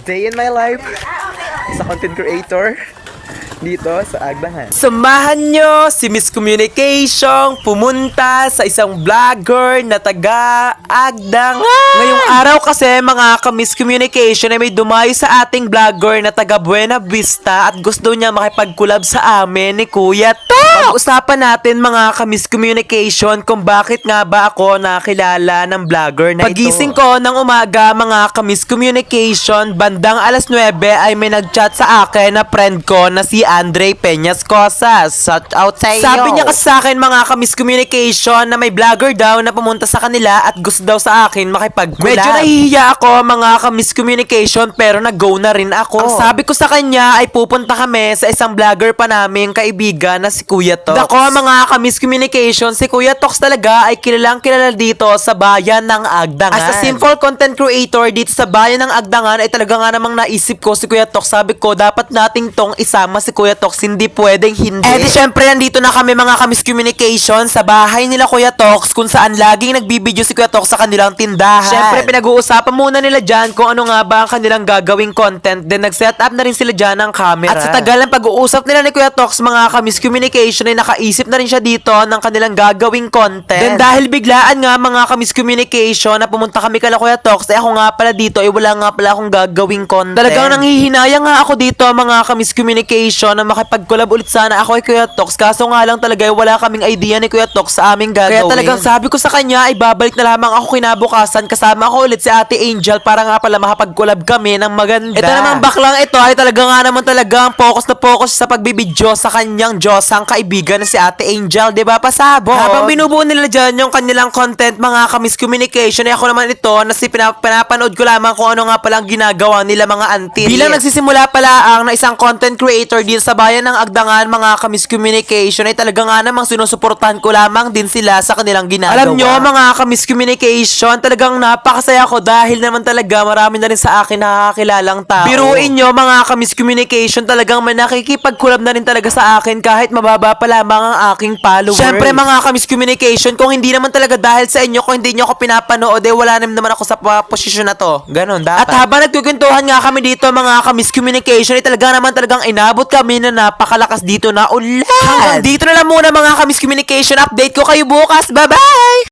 Day in my life sa content creator dito sa Agdangan. Samahan nyo si Miss Communication pumunta sa isang vlogger na taga Agdangan. Ngayong araw kasi mga ka-Miss Communication ay may dumayo sa ating vlogger na taga Buena Vista at gusto niya makipag-collab sa amin ni Kuya To. Pag-usapan natin mga ka-Miss Communication kung bakit nga ba ako nakilala ng vlogger na ito. Pagising ko ng umaga mga ka-Miss Communication, bandang alas 9 ay may nag-chat sa akin na friend ko na si Andre Peñas Cosas. Shout out sa iyo. Sabi niya kasi sa akin mga ka-Miss Communication na may vlogger daw na pumunta sa kanila at gusto daw sa akin makipag-collab. Medyo nahihiya ako mga ka-Miss Communication pero nag-go na rin ako. Ang sabi ko sa kanya ay pupunta kami sa isang vlogger pa namin kaibigan na si Kuya Tox. Dako mga ka-Miss Communication, si Kuya Tox talaga ay kilalang kilala dito sa bayan ng Agdangan. As a simple content creator dito sa bayan ng Agdangan ay talaga nga namang naisip ko si Kuya Tox. Sabi ko dapat nating tong isama si Kuya Tox, hindi pwedeng hindi. Eh di syempre nandito na kami mga ka-Miss Communication sa bahay nila Kuya Tox kung saan laging nagbibideo si Kuya Tox sa kanilang tindahan. Syempre pinag-uusapan muna nila dyan kung ano nga ba ang kanilang gagawing content. Then nag-set up na rin sila dyan ng camera. At sa tagal ng pag-uusap nila ni Kuya Tox mga ka-Miss Communication ay nakaisip na rin siya dito ng kanilang gagawing content. Then dahil biglaan nga mga ka-Miss Communication na pumunta kami kala Kuya Tox, eh ako nga pala dito ay wala nga pala akong gagawing content. Talagang nanghihinayang nga ako dito mga ka-Miss Communication na makipag-collab ulit sana ako kay Kuya Tox. Kaso nga lang talaga wala kaming idea ni Kuya Tox sa aming gagawin. Kaya talagang sabi ko sa kanya ay babalik na lamang ako kinabukasan kasama ako ulit si Ate Angel para nga pala makapag-collab kami ng maganda. Ito naman baklang ito ay talaga nga naman talagang focus na focus sa pagbibidyo sa kanyang Diyosang kaibigan na si Ate Angel, di ba pasabog? Habang binubuo nila dyan yung kanilang content mga ka-Miss Communication ay ako naman ito na si pinapanood ko lamang kung ano nga palang ginagawa nila mga auntie. Bilang nagsisimula pala ang na isang content creator dito sa bayan ng Agdangan mga ka-Miss Communication ay talaga nga namang sinusuportahan ko lamang din sila sa kanilang ginagawa. Alam nyo mga ka-Miss Communication, talagang napakasaya ko dahil naman talaga marami na rin sa akin nakakakilalang tao. Biruin nyo mga ka-Miss Communication, talagang may nakikipag-collab na rin talaga sa akin kahit mababa pa lamang ang aking followers. Syempre mga ka-Miss Communication, kung hindi naman talaga dahil sa inyo, kung hindi nyo ako pinapanood, eh wala naman ako sa posisyon na to. Ganon dapat. At habang nagkukwentuhan nga kami dito mga ka-Miss Communication, ay talaga naman talagang inabot kami na napakalakas dito na ulan. Hanggang dito na lang muna mga ka-Miss Communication, update ko kayo bukas. Bye-bye!